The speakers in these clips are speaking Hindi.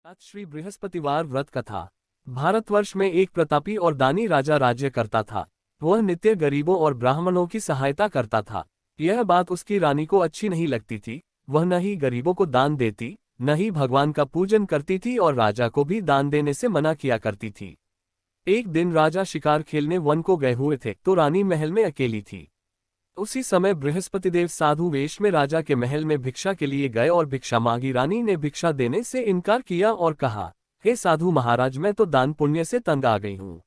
आज श्री बृहस्पतिवार व्रत कथा। भारतवर्ष में एक प्रतापी और दानी राजा राज्य करता था। वह नित्य गरीबों और ब्राह्मणों की सहायता करता था। यह बात उसकी रानी को अच्छी नहीं लगती थी। वह न ही गरीबों को दान देती, न ही भगवान का पूजन करती थी और राजा को भी दान देने से मना किया करती थी। एक दिन राजा शिकार खेलने वन को गए हुए थे तो रानी महल में अकेली थी। उसी समय बृहस्पतिदेव साधु वेश में राजा के महल में भिक्षा के लिए गए और भिक्षा मांगी। रानी ने भिक्षा देने से इनकार किया और कहा, हे साधु महाराज, मैं तो दान पुण्य से तंग आ गई हूँ।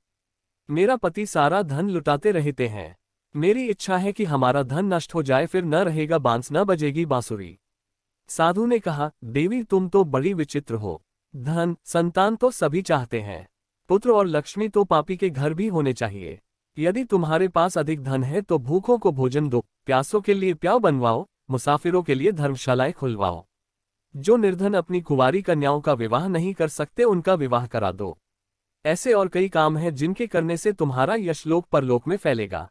मेरा पति सारा धन लुटाते रहते हैं। मेरी इच्छा है कि हमारा धन नष्ट हो जाए, फिर न रहेगा बांस, न बजेगी बांसुरी। साधु ने कहा, देवी तुम तो बड़ी विचित्र हो। धन संतान तो सभी चाहते हैं, पुत्र और लक्ष्मी तो पापी के घर भी होने चाहिए। यदि तुम्हारे पास अधिक धन है तो भूखों को भोजन दो, प्यासों के लिए प्याऊ बनवाओ, मुसाफिरों के लिए धर्मशालाएं खुलवाओ। जो निर्धन अपनी कुंवारी कन्याओं का विवाह नहीं कर सकते उनका विवाह करा दो। ऐसे और कई काम हैं जिनके करने से तुम्हारा यश लोक परलोक में फैलेगा।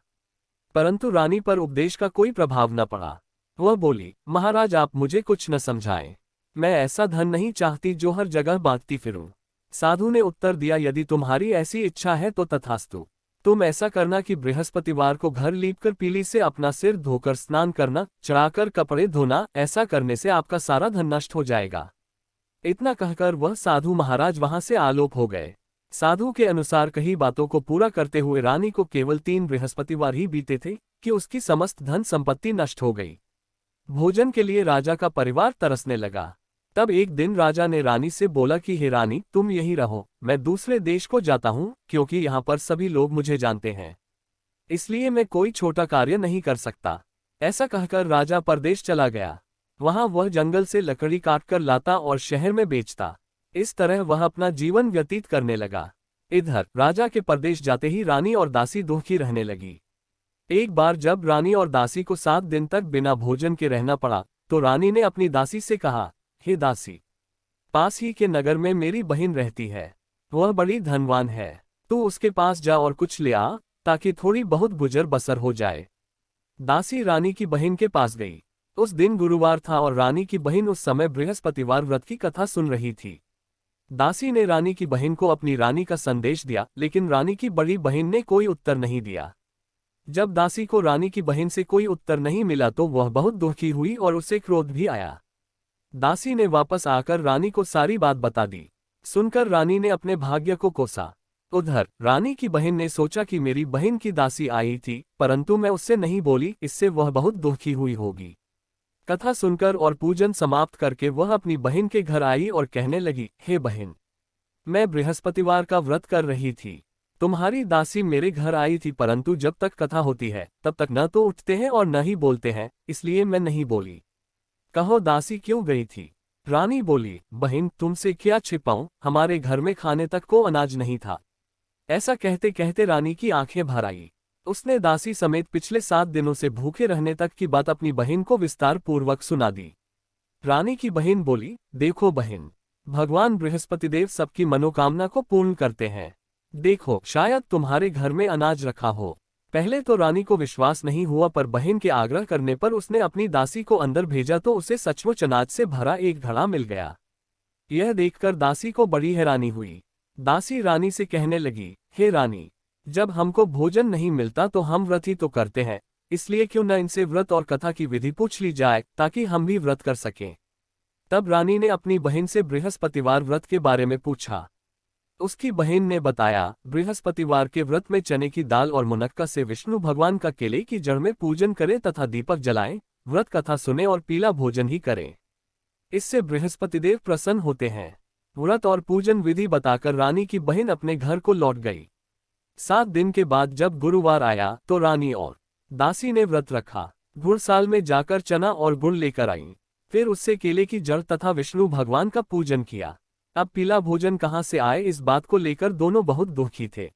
परंतु रानी पर उपदेश का कोई प्रभाव न पड़ा। वह बोली, महाराज आप मुझे कुछ न समझाएं। मैं ऐसा धन नहीं चाहती जो हर जगह बांटती फिरूं। साधु ने उत्तर दिया, यदि तुम्हारी ऐसी इच्छा है तो तथास्तु। तुम ऐसा करना कि बृहस्पतिवार को घर लीपकर पीली से अपना सिर धोकर स्नान करना, चढ़ाकर कपड़े धोना। ऐसा करने से आपका सारा धन नष्ट हो जाएगा। इतना कहकर वह साधु महाराज वहां से आलोप हो गए। साधु के अनुसार कही बातों को पूरा करते हुए रानी को केवल 3 बृहस्पतिवार ही बीते थे कि उसकी समस्त धन संपत्ति नष्ट हो गई। भोजन के लिए राजा का परिवार तरसने लगा। तब एक दिन राजा ने रानी से बोला कि हे रानी, तुम यहीं रहो, मैं दूसरे देश को जाता हूँ, क्योंकि यहाँ पर सभी लोग मुझे जानते हैं। इसलिए मैं कोई छोटा कार्य नहीं कर सकता। ऐसा कहकर राजा परदेश चला गया। वहां वह जंगल से लकड़ी काटकर लाता और शहर में बेचता। इस तरह वह अपना जीवन व्यतीत करने लगा। इधर राजा के परदेश जाते ही रानी और दासी दुखी रहने लगी। एक बार जब रानी और दासी को 7 दिन तक बिना भोजन के रहना पड़ा तो रानी ने अपनी दासी से कहा, हे दासी, पास ही के नगर में मेरी बहन रहती है। वह बड़ी धनवान है। तू उसके पास जा और कुछ ले आ, ताकि थोड़ी बहुत गुजर बसर हो जाए। दासी रानी की बहन के पास गई। उस दिन गुरुवार था और रानी की बहन उस समय बृहस्पतिवार व्रत की कथा सुन रही थी। दासी ने रानी की बहन को अपनी रानी का संदेश दिया, लेकिन रानी की बड़ी बहन ने कोई उत्तर नहीं दिया। जब दासी को रानी की बहन से कोई उत्तर नहीं मिला तो वह बहुत दुखी हुई और उसे क्रोध भी आया। दासी ने वापस आकर रानी को सारी बात बता दी। सुनकर रानी ने अपने भाग्य को कोसा। उधर रानी की बहन ने सोचा कि मेरी बहन की दासी आई थी, परंतु मैं उससे नहीं बोली, इससे वह बहुत दुखी हुई होगी। कथा सुनकर और पूजन समाप्त करके वह अपनी बहन के घर आई और कहने लगी, हे बहन, मैं बृहस्पतिवार का व्रत कर रही थी। तुम्हारी दासी मेरे घर आई थी, परंतु जब तक कथा होती है तब तक न तो उठते हैं और न ही बोलते हैं, इसलिए मैं नहीं बोली। कहो दासी क्यों गई थी? रानी बोली, बहन तुमसे क्या छिपाऊं, हमारे घर में खाने तक को अनाज नहीं था। ऐसा कहते कहते रानी की आंखें भर आई। उसने दासी समेत पिछले 7 दिनों से भूखे रहने तक की बात अपनी बहन को विस्तार पूर्वक सुना दी। रानी की बहन बोली, देखो बहन, भगवान बृहस्पतिदेव सबकी मनोकामना को पूर्ण करते हैं। देखो, शायद तुम्हारे घर में अनाज रखा हो। पहले तो रानी को विश्वास नहीं हुआ, पर बहन के आग्रह करने पर उसने अपनी दासी को अंदर भेजा तो उसे सचमुच अनाज से भरा एक घड़ा मिल गया। यह देखकर दासी को बड़ी हैरानी हुई। दासी रानी से कहने लगी, हे रानी, जब हमको भोजन नहीं मिलता तो हम व्रत ही तो करते हैं, इसलिए क्यों न इनसे व्रत और कथा की विधि पूछ ली जाए ताकि हम भी व्रत कर सकें। तब रानी ने अपनी बहन से बृहस्पतिवार व्रत के बारे में पूछा। उसकी बहन ने बताया, बृहस्पतिवार के व्रत में चने की दाल और मुनक्का से विष्णु भगवान का केले की जड़ में पूजन करें तथा दीपक जलाएं, व्रत कथा सुने और पीला भोजन ही करें। इससे बृहस्पतिदेव प्रसन्न होते हैं। व्रत और पूजन विधि बताकर रानी की बहन अपने घर को लौट गई। 7 दिन के बाद जब गुरुवार आया तो रानी और दासी ने व्रत रखा। गुड़साल में जाकर चना और गुड़ लेकर आईं। फिर उससे केले की जड़ तथा विष्णु भगवान का पूजन किया। अब पीला भोजन कहाँ से आए, इस बात को लेकर दोनों बहुत दुखी थे।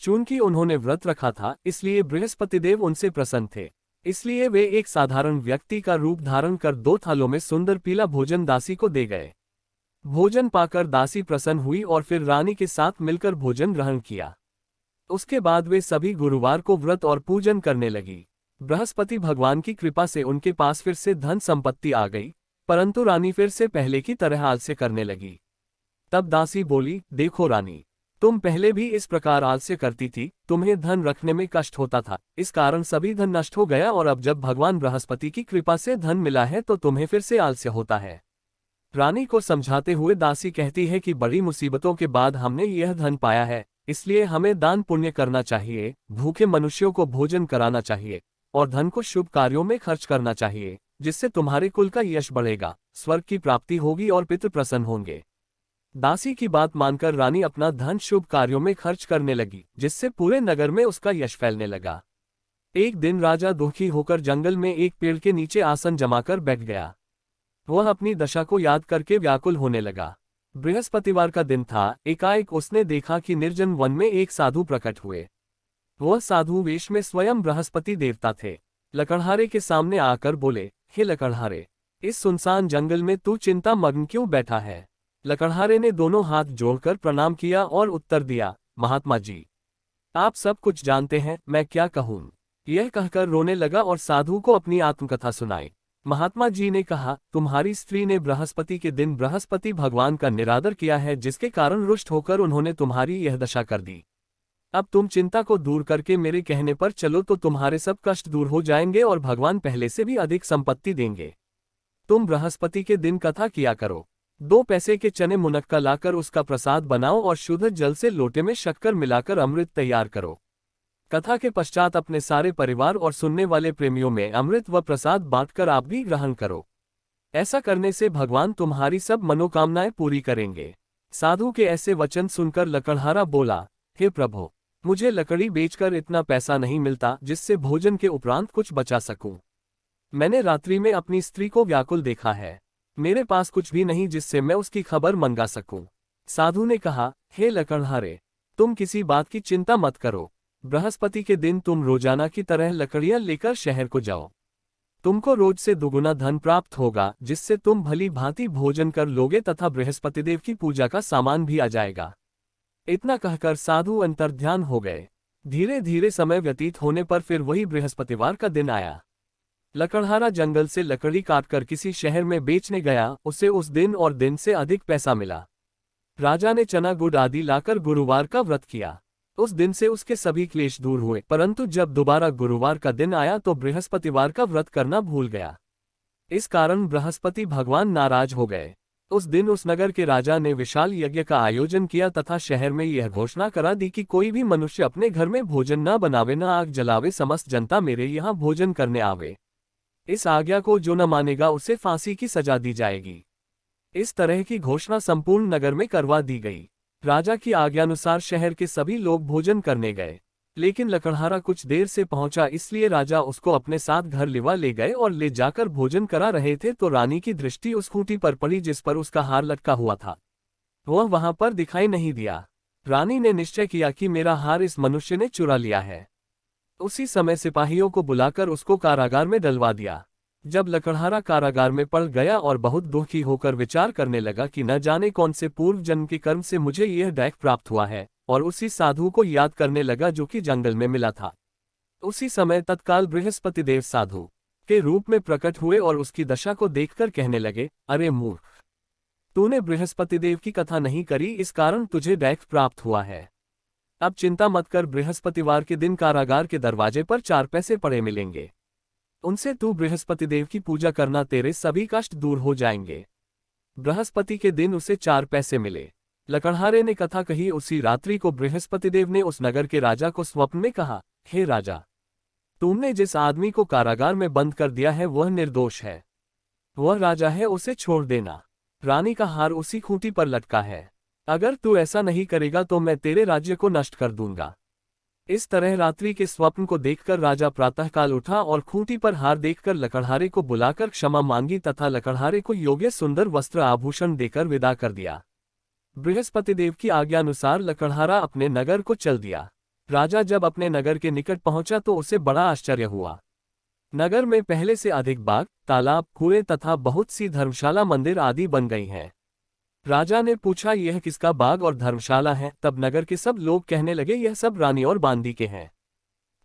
चूंकि उन्होंने व्रत रखा था इसलिए बृहस्पतिदेव उनसे प्रसन्न थे। इसलिए वे एक साधारण व्यक्ति का रूप धारण कर 2 थालों में सुंदर पीला भोजन दासी को दे गए। भोजन पाकर दासी प्रसन्न हुई और फिर रानी के साथ मिलकर भोजन ग्रहण किया। उसके बाद वे सभी गुरुवार को व्रत और पूजन करने लगी। बृहस्पति भगवान की कृपा से उनके पास फिर से धन संपत्ति आ गई, परंतु रानी फिर से पहले की तरह आलस्य करने लगी। तब दासी बोली, देखो रानी, तुम पहले भी इस प्रकार आलस्य करती थी, तुम्हें धन रखने में कष्ट होता था, इस कारण सभी धन नष्ट हो गया, और अब जब भगवान बृहस्पति की कृपा से धन मिला है तो तुम्हें फिर से आलस्य होता है। रानी को समझाते हुए दासी कहती है कि बड़ी मुसीबतों के बाद हमने यह धन पाया है, इसलिए हमें दान पुण्य करना चाहिए, भूखे मनुष्यों को भोजन कराना चाहिए और धन को शुभ कार्यों में खर्च करना चाहिए, जिससे तुम्हारे कुल का यश बढ़ेगा, स्वर्ग की प्राप्ति होगी और पितृ प्रसन्न होंगे। दासी की बात मानकर रानी अपना धन शुभ कार्यों में खर्च करने लगी, जिससे पूरे नगर में उसका यश फैलने लगा। एक दिन राजा दुखी होकर जंगल में एक पेड़ के नीचे आसन जमाकर बैठ गया। वह अपनी दशा को याद करके व्याकुल होने लगा। बृहस्पतिवार का दिन था। एकाएक उसने देखा कि निर्जन वन में एक साधु प्रकट हुए। वह साधु वेश में स्वयं बृहस्पति देवता थे। लकड़हारे के सामने आकर बोले, हे लकड़हारे, इस सुनसान जंगल में तू चिंता मग्न क्यों बैठा है? लकड़हारे ने दोनों हाथ जोड़कर प्रणाम किया और उत्तर दिया, महात्मा जी, आप सब कुछ जानते हैं, मैं क्या कहूँ। यह कहकर रोने लगा और साधु को अपनी आत्मकथा सुनाई। महात्मा जी ने कहा, तुम्हारी स्त्री ने बृहस्पति के दिन बृहस्पति भगवान का निरादर किया है, जिसके कारण रुष्ट होकर उन्होंने तुम्हारी यह दशा कर दी। अब तुम चिंता को दूर करके मेरे कहने पर चलो तो तुम्हारे सब कष्ट दूर हो जाएंगे और भगवान पहले से भी अधिक संपत्ति देंगे। तुम बृहस्पति के दिन कथा किया करो। 2 पैसे के चने मुनक्का लाकर उसका प्रसाद बनाओ और शुद्ध जल से लोटे में शक्कर मिलाकर अमृत तैयार करो। कथा के पश्चात अपने सारे परिवार और सुनने वाले प्रेमियों में अमृत व प्रसाद बांटकर आप भी ग्रहण करो। ऐसा करने से भगवान तुम्हारी सब मनोकामनाएं पूरी करेंगे। साधु के ऐसे वचन सुनकर लकड़हारा बोला, हे प्रभु, मुझे लकड़ी बेचकर इतना पैसा नहीं मिलता जिससे भोजन के उपरांत कुछ बचा सकूं। मैंने रात्रि में अपनी स्त्री को व्याकुल देखा है। मेरे पास कुछ भी नहीं जिससे मैं उसकी खबर मंगा सकूं। साधु ने कहा, हे लकड़हारे, तुम किसी बात की चिंता मत करो। बृहस्पति के दिन तुम रोजाना की तरह लकड़ियां लेकर शहर को जाओ। तुमको रोज से दुगुना धन प्राप्त होगा, जिससे तुम भली भांति भोजन कर लोगे तथा बृहस्पतिदेव की पूजा का सामान भी आ जाएगा। इतना कहकर साधु अंतर्ध्यान हो गए। धीरे धीरे समय व्यतीत होने पर फिर वही बृहस्पतिवार का दिन आया। लकड़हारा जंगल से लकड़ी काटकर किसी शहर में बेचने गया। उसे उस दिन और दिन से अधिक पैसा मिला। राजा ने चना गुड़ आदि लाकर गुरुवार का व्रत किया। उस दिन से उसके सभी क्लेश दूर हुए, परंतु जब दोबारा गुरुवार का दिन आया तो बृहस्पतिवार का व्रत करना भूल गया। इस कारण बृहस्पति भगवान नाराज हो गए। उस दिन उस नगर के राजा ने विशाल यज्ञ का आयोजन किया तथा शहर में यह घोषणा करा दी कि कोई भी मनुष्य अपने घर में भोजन न बनावे, न आग जलावे, समस्त जनता मेरे यहाँ भोजन करने आवे। इस आज्ञा को जो न मानेगा उसे फांसी की सजा दी जाएगी। इस तरह की घोषणा संपूर्ण नगर में करवा दी गई। राजा की आज्ञानुसार शहर के सभी लोग भोजन करने गए, लेकिन लकड़हारा कुछ देर से पहुंचा, इसलिए राजा उसको अपने साथ घर लिवा ले गए और ले जाकर भोजन करा रहे थे तो रानी की दृष्टि उस खूंटी पर पड़ी जिस पर उसका हार लटका हुआ था। वह वहां पर दिखाई नहीं दिया। रानी ने निश्चय किया कि मेरा हार इस मनुष्य ने चुरा लिया है। उसी समय सिपाहियों को बुलाकर उसको कारागार में डलवा दिया। जब लकड़हारा कारागार में पड़ गया और बहुत दुखी होकर विचार करने लगा कि न जाने कौन से पूर्व जन्म के कर्म से मुझे यह दैख प्राप्त हुआ है, और उसी साधु को याद करने लगा जो कि जंगल में मिला था। उसी समय तत्काल बृहस्पतिदेव साधु के रूप में प्रकट हुए और उसकी दशा को देखकर कहने लगे, अरे मूर्ख, तूने बृहस्पतिदेव की कथा नहीं करी, इस कारण तुझे दैख प्राप्त हुआ है। अब चिंता मत कर, बृहस्पतिवार के दिन कारागार के दरवाजे पर 4 पैसे पड़े मिलेंगे। उनसे तू बृहस्पतिदेव की पूजा करना, तेरे सभी कष्ट दूर हो जाएंगे। बृहस्पति के दिन उसे 4 पैसे मिले। लकड़हारे ने कथा कही। उसी रात्रि को बृहस्पतिदेव ने उस नगर के राजा को स्वप्न में कहा, हे राजा, तुमने जिस आदमी को कारागार में बंद कर दिया है वह निर्दोष है। वह राजा है, उसे छोड़ देना। रानी का हार उसी खूंटी पर लटका है। अगर तू ऐसा नहीं करेगा तो मैं तेरे राज्य को नष्ट कर दूंगा। इस तरह रात्रि के स्वप्न को देखकर राजा प्रातःकाल उठा और खूंटी पर हार देखकर लकड़हारे को बुलाकर क्षमा मांगी तथा लकड़हारे को योग्य सुंदर वस्त्र आभूषण देकर विदा कर दिया। बृहस्पतिदेव की आज्ञानुसार लकड़हारा अपने नगर को चल दिया। राजा जब अपने नगर के निकट पहुंचा तो उसे बड़ा आश्चर्य हुआ। नगर में पहले से अधिक बाग, तालाब, कुएं तथा बहुत सी धर्मशाला, मंदिर आदि बन गई हैं। राजा ने पूछा, यह किसका बाग और धर्मशाला है? तब नगर के सब लोग कहने लगे, यह सब रानी और बांदी के हैं।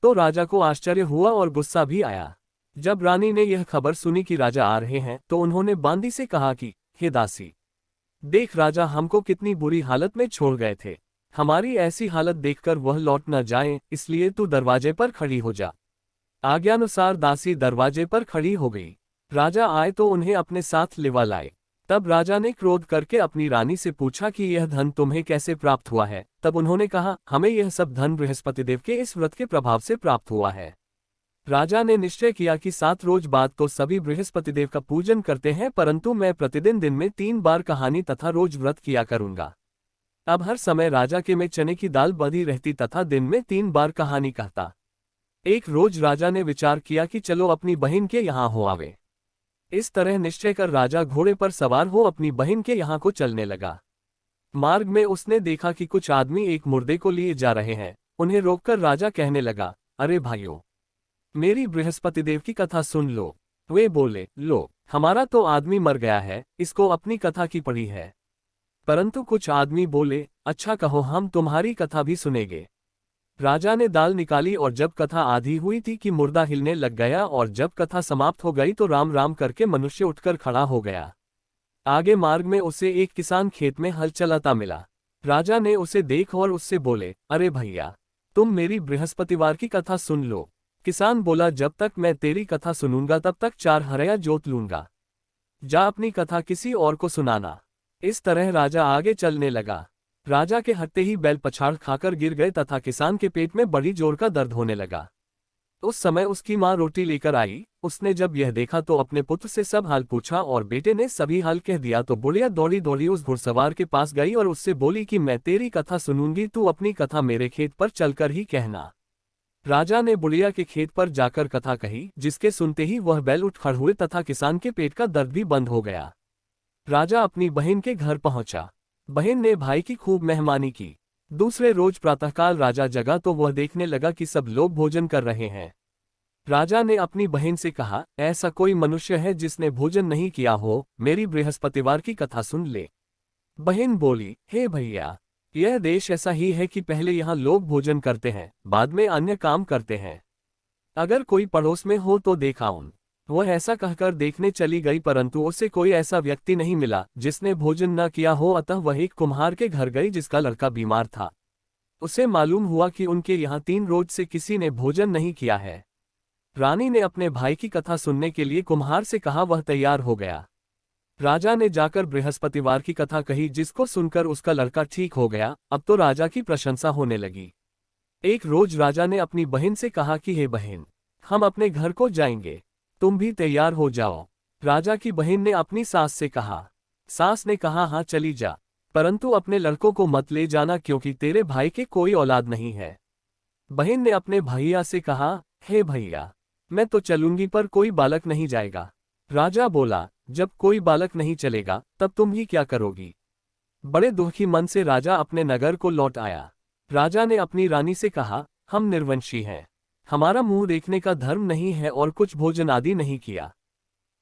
तो राजा को आश्चर्य हुआ और गुस्सा भी आया। जब रानी ने यह खबर सुनी कि राजा आ रहे हैं तो उन्होंने बांदी से कहा कि, हे दासी, देख राजा, हमको कितनी बुरी हालत में छोड़ गए थे। हमारी ऐसी हालत देखकर वह लौट न जाए, इसलिए तू दरवाजे पर खड़ी हो जा। आज्ञानुसार दासी दरवाजे पर खड़ी हो गई। राजा आए तो उन्हें अपने साथ लिवा लाए। तब राजा ने क्रोध करके अपनी रानी से पूछा कि यह धन तुम्हें कैसे प्राप्त हुआ है। तब उन्होंने कहा, हमें यह सब धन बृहस्पतिदेव के इस व्रत के प्रभाव से प्राप्त हुआ है। राजा ने निश्चय किया कि 7 रोज बाद तो सभी बृहस्पतिदेव का पूजन करते हैं, परंतु मैं प्रतिदिन दिन में 3 बार कहानी तथा रोज व्रत किया करूंगा। अब हर समय राजा के में चने की दाल बंधी रहती तथा दिन में 3 बार कहानी कहता। एक रोज राजा ने विचार किया कि चलो अपनी बहन के यहाँ हो आवे। इस तरह निश्चय कर राजा घोड़े पर सवार हो अपनी बहन के यहाँ को चलने लगा। मार्ग में उसने देखा कि कुछ आदमी एक मुर्दे को लिए जा रहे हैं। उन्हें रोककर राजा कहने लगा, अरे भाइयों, मेरी बृहस्पतिदेव की कथा सुन लो। वे बोले, लो, हमारा तो आदमी मर गया है, इसको अपनी कथा की पड़ी है। परंतु कुछ आदमी बोले, अच्छा कहो, हम तुम्हारी कथा भी सुनेंगे। राजा ने दाल निकाली और जब कथा आधी हुई थी कि मुर्दा हिलने लग गया, और जब कथा समाप्त हो गई तो राम राम करके मनुष्य उठकर खड़ा हो गया। आगे मार्ग में उसे एक किसान खेत में हल चलाता मिला। राजा ने उसे देख और उससे बोले, अरे भैया, तुम मेरी बृहस्पतिवार की कथा सुन लो। किसान बोला, जब तक मैं तेरी कथा सुनूंगा तब तक 4 हरया जोत लूंगा। जा अपनी कथा किसी और को सुनाना। इस तरह राजा आगे चलने लगा। राजा के हटते ही बैल पछाड़ खाकर गिर गए तथा किसान के पेट में बड़ी जोर का दर्द होने लगा। उस समय उसकी माँ रोटी लेकर आई। उसने जब यह देखा तो अपने पुत्र से सब हाल पूछा और बेटे ने सभी हाल कह दिया। तो बुढ़िया दौड़ी दौड़ी उस घुड़सवार के पास गई और उससे बोली कि मैं तेरी कथा सुनूंगी, तू अपनी कथा मेरे खेत पर चलकर ही कहना। राजा ने बुढ़िया के खेत पर जाकर कथा कही, जिसके सुनते ही वह बैल उठ खड़ हुए तथा किसान के पेट का दर्द भी बंद हो गया। राजा अपनी बहन के घर पहुंचा। बहन ने भाई की खूब मेहमानी की। दूसरे रोज प्रातःकाल राजा जगा तो वह देखने लगा कि सब लोग भोजन कर रहे हैं। राजा ने अपनी बहन से कहा, ऐसा कोई मनुष्य है जिसने भोजन नहीं किया हो, मेरी बृहस्पतिवार की कथा सुन ले। बहन बोली, हे भैया, यह देश ऐसा ही है कि पहले यहाँ लोग भोजन करते हैं, बाद में अन्य काम करते हैं। अगर कोई पड़ोस में हो तो देखा उन। वह ऐसा कहकर देखने चली गई, परंतु उसे कोई ऐसा व्यक्ति नहीं मिला जिसने भोजन न किया हो। अतः वह एक कुम्हार के घर गई जिसका लड़का बीमार था। उसे मालूम हुआ कि उनके यहाँ 3 रोज से किसी ने भोजन नहीं किया है। रानी ने अपने भाई की कथा सुनने के लिए कुम्हार से कहा। वह तैयार हो गया। राजा ने जाकर बृहस्पतिवार की कथा कही, जिसको सुनकर उसका लड़का ठीक हो गया। अब तो राजा की प्रशंसा होने लगी। एक रोज राजा ने अपनी बहन से कहा कि हे बहन, हम अपने घर को जाएंगे, तुम भी तैयार हो जाओ। राजा की बहन ने अपनी सास से कहा। सास ने कहा, हाँ चली जा, परंतु अपने लड़कों को मत ले जाना, क्योंकि तेरे भाई के कोई औलाद नहीं है। बहन ने अपने भैया से कहा, हे भैया, मैं तो चलूंगी पर कोई बालक नहीं जाएगा। राजा बोला, जब कोई बालक नहीं चलेगा तब तुम ही क्या करोगी। बड़े दुखी मन से राजा अपने नगर को लौट आया। राजा ने अपनी रानी से कहा, हम निर्वंशी हैं, हमारा मुंह देखने का धर्म नहीं है और कुछ भोजन आदि नहीं किया।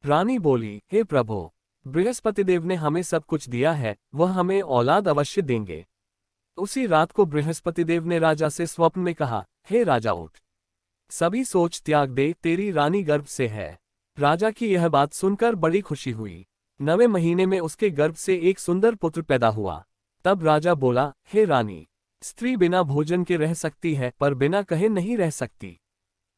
रानी बोली, हे प्रभु, बृहस्पतिदेव ने हमें सब कुछ दिया है, वह हमें औलाद अवश्य देंगे। उसी रात को बृहस्पतिदेव ने राजा से स्वप्न में कहा, हे राजा उठ, सभी सोच त्याग दे, तेरी रानी गर्भ से है। राजा की यह बात सुनकर बड़ी खुशी हुई। 9वें महीने में उसके गर्भ से एक सुंदर पुत्र पैदा हुआ। तब राजा बोला, हे रानी, स्त्री बिना भोजन के रह सकती है, पर बिना कहे नहीं रह सकती।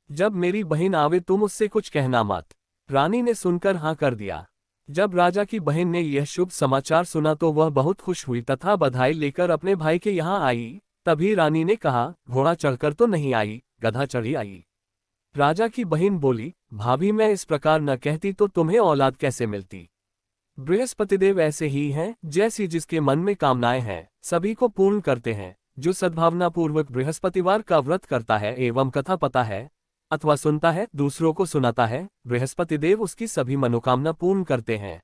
जब मेरी बहन आवे तुम उससे कुछ कहना मत। रानी ने सुनकर हाँ कर दिया। जब राजा की बहन ने यह शुभ समाचार सुना तो वह बहुत खुश हुई तथा बधाई लेकर अपने भाई के यहाँ आई। तभी रानी ने कहा, घोड़ा चढ़कर तो नहीं आई, गधा चढ़ी आई। राजा की बहन बोली, भाभी, मैं इस प्रकार न कहती तो तुम्हें औलाद कैसे मिलती। बृहस्पतिदेव ऐसे ही हैं, जैसी जिसके मन में कामनाएं हैं सभी को पूर्ण करते हैं। जो सद्भावनापूर्वक बृहस्पतिवार का व्रत करता है एवं कथा पता है अथवा सुनता है, दूसरों को सुनाता है, बृहस्पतिदेव उसकी सभी मनोकामना पूर्ण करते हैं।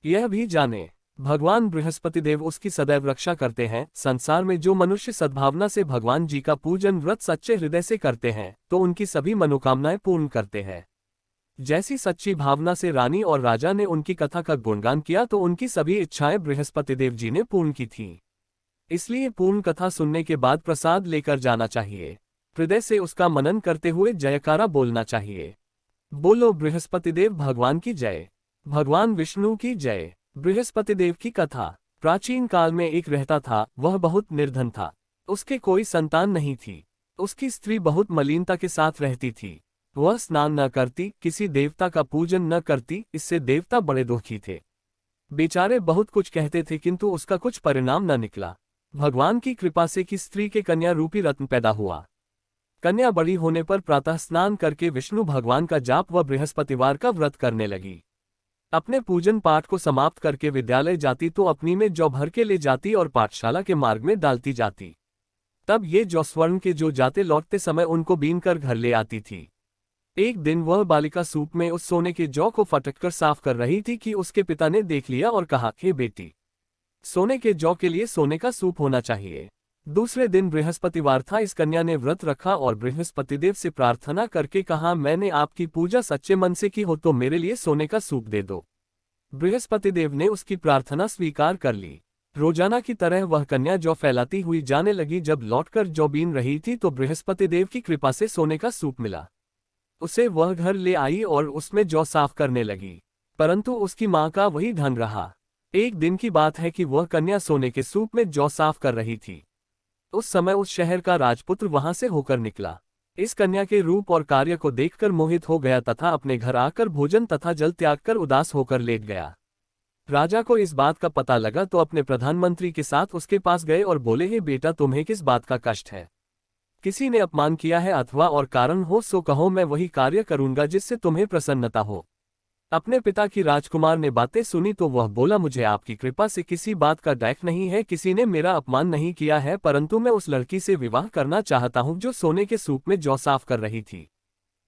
यह भी जाने, भगवान बृहस्पतिदेव उसकी सदैव रक्षा करते हैं। संसार में जो मनुष्य सद्भावना से भगवान जी का पूजन व्रत सच्चे हृदय से करते हैं तो उनकी सभी मनोकामनाएं पूर्ण करते हैं। जैसी सच्ची भावना से रानी और राजा ने उनकी कथा का गुणगान किया तो उनकी सभी इच्छाएं बृहस्पतिदेव जी ने पूर्ण की थीं। इसलिए पूर्ण कथा सुनने के बाद प्रसाद लेकर जाना चाहिए। हृदय से उसका मनन करते हुए जयकारा बोलना चाहिए। बोलो बृहस्पतिदेव भगवान की जय, भगवान विष्णु की जय, बृहस्पतिदेव की कथा। प्राचीन काल में एक रहता था, वह बहुत निर्धन था। उसके कोई संतान नहीं थी। उसकी स्त्री बहुत मलिनता के साथ रहती थी। वह स्नान न करती, किसी देवता का पूजन न करती, इससे देवता बड़े दुखी थे। बेचारे बहुत कुछ कहते थे किंतु उसका कुछ परिणाम न निकला। भगवान की कृपा से कि स्त्री के कन्या रूपी रत्न पैदा हुआ। कन्या बड़ी होने पर प्रातः स्नान करके विष्णु भगवान का जाप व बृहस्पतिवार का व्रत करने लगी। अपने पूजन पाठ को समाप्त करके विद्यालय जाती तो अपनी में जौ भर के ले जाती और पाठशाला के मार्ग में डालती जाती। तब ये जौ स्वर्ण के जो जाते लौटते समय उनको बीन कर घर ले आती थी। एक दिन वह बालिका सूप में उस सोने के जौ को फटककर साफ कर रही थी कि उसके पिता ने देख लिया और कहा, हे बेटी, सोने के जौ के लिए सोने का सूप होना चाहिए। दूसरे दिन बृहस्पतिवार था। इस कन्या ने व्रत रखा और बृहस्पतिदेव से प्रार्थना करके कहा, मैंने आपकी पूजा सच्चे मन से की हो तो मेरे लिए सोने का सूप दे दो। बृहस्पतिदेव ने उसकी प्रार्थना स्वीकार कर ली। रोजाना की तरह वह कन्या जौ फैलाती हुई जाने लगी। जब लौटकर जौ बीन रही थी तो बृहस्पतिदेव की कृपा से सोने का सूप मिला। उसे वह घर ले आई और उसमें जौ साफ करने लगी, परंतु उसकी मां का वही ढंग रहा। एक दिन की बात है कि वह कन्या सोने के सूप में जौ साफ कर रही थी। उस समय उस शहर का राजपुत्र वहां से होकर निकला। इस कन्या के रूप और कार्य को देखकर मोहित हो गया तथा अपने घर आकर भोजन तथा जल त्याग कर उदास होकर लेट गया। राजा को इस बात का पता लगा तो अपने प्रधानमंत्री के साथ उसके पास गए और बोले, हे बेटा, तुम्हें किस बात का कष्ट है? किसी ने अपमान किया है अथवा और कारण हो सो कहो, मैं वही कार्य करूंगा जिससे तुम्हें प्रसन्नता हो। अपने पिता की राजकुमार ने बातें सुनी तो वह बोला, मुझे आपकी कृपा से किसी बात का डर नहीं है। किसी ने मेरा अपमान नहीं किया है, परंतु मैं उस लड़की से विवाह करना चाहता हूं जो सोने के सूप में जौ साफ कर रही थी।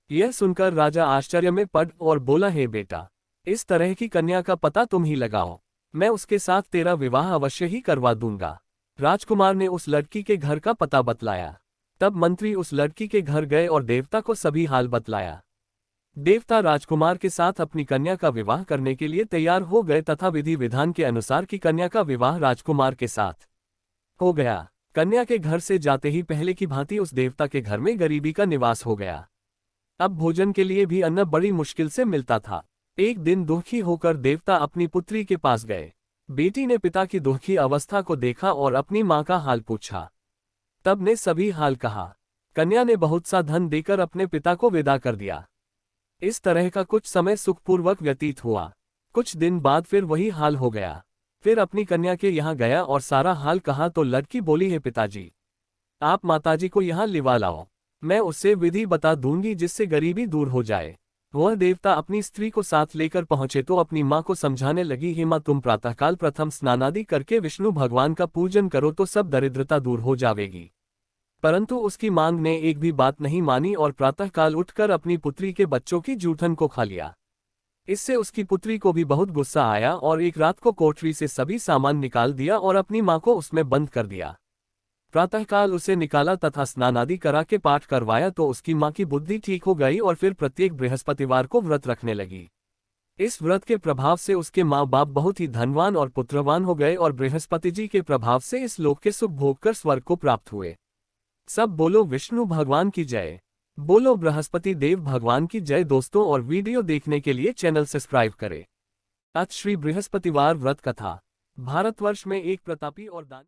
यह सुनकर राजा आश्चर्य में पड़ और बोला, हे बेटा, इस तरह की कन्या का पता तुम ही लगाओ, मैं उसके साथ तेरा विवाह अवश्य ही करवा दूंगा। राजकुमार ने उस लड़की के घर का पता बतलाया। तब मंत्री उस लड़की के घर गए और देवता को सभी हाल बतलाया। देवता राजकुमार के साथ अपनी कन्या का विवाह करने के लिए तैयार हो गए तथा विधि विधान के अनुसार की कन्या का विवाह राजकुमार के साथ हो गया। कन्या के घर से जाते ही पहले की भांति उस देवता के घर में गरीबी का निवास हो गया। अब भोजन के लिए भी अन्न बड़ी मुश्किल से मिलता था। एक दिन दुखी होकर देवता अपनी पुत्री के पास गए। बेटी ने पिता की दुखी अवस्था को देखा और अपनी मां का हाल पूछा। तब ने सभी हाल कहा। कन्या ने बहुत सा धन देकर अपने पिता को विदा कर दिया। इस तरह का कुछ समय सुखपूर्वक व्यतीत हुआ। कुछ दिन बाद फिर वही हाल हो गया। फिर अपनी कन्या के यहाँ गया और सारा हाल कहा तो लड़की बोली, है पिताजी, आप माताजी को यहाँ लिवा लाओ, मैं उससे विधि बता दूंगी जिससे गरीबी दूर हो जाए। वह देवता अपनी स्त्री को साथ लेकर पहुंचे तो अपनी माँ को समझाने लगी, हे माँ, तुम प्रातःकाल प्रथम स्नानादि करके विष्णु भगवान का पूजन करो तो सब दरिद्रता दूर हो जाएगी। परंतु उसकी मांग ने एक भी बात नहीं मानी और प्रातःकाल उठकर अपनी पुत्री के बच्चों की जूठन को खा लिया। इससे उसकी पुत्री को भी बहुत गुस्सा आया और एक रात को कोठरी से सभी सामान निकाल दिया और अपनी मां को उसमें बंद कर दिया। प्रातःकाल उसे निकाला तथा स्नानादि करा के पाठ करवाया तो उसकी मां की बुद्धि ठीक हो गई और फिर प्रत्येक बृहस्पतिवार को व्रत रखने लगी। इस व्रत के प्रभाव से उसके माँ बाप बहुत ही धनवान और पुत्रवान हो गए और बृहस्पति जी के प्रभाव से इस लोक के सुख भोग कर स्वर्ग को प्राप्त हुए। सब बोलो विष्णु भगवान की जय, बोलो बृहस्पति देव भगवान की जय। दोस्तों, और वीडियो देखने के लिए चैनल सब्सक्राइब करें। आज श्री बृहस्पतिवार व्रत कथा। भारतवर्ष में एक प्रतापी और दानी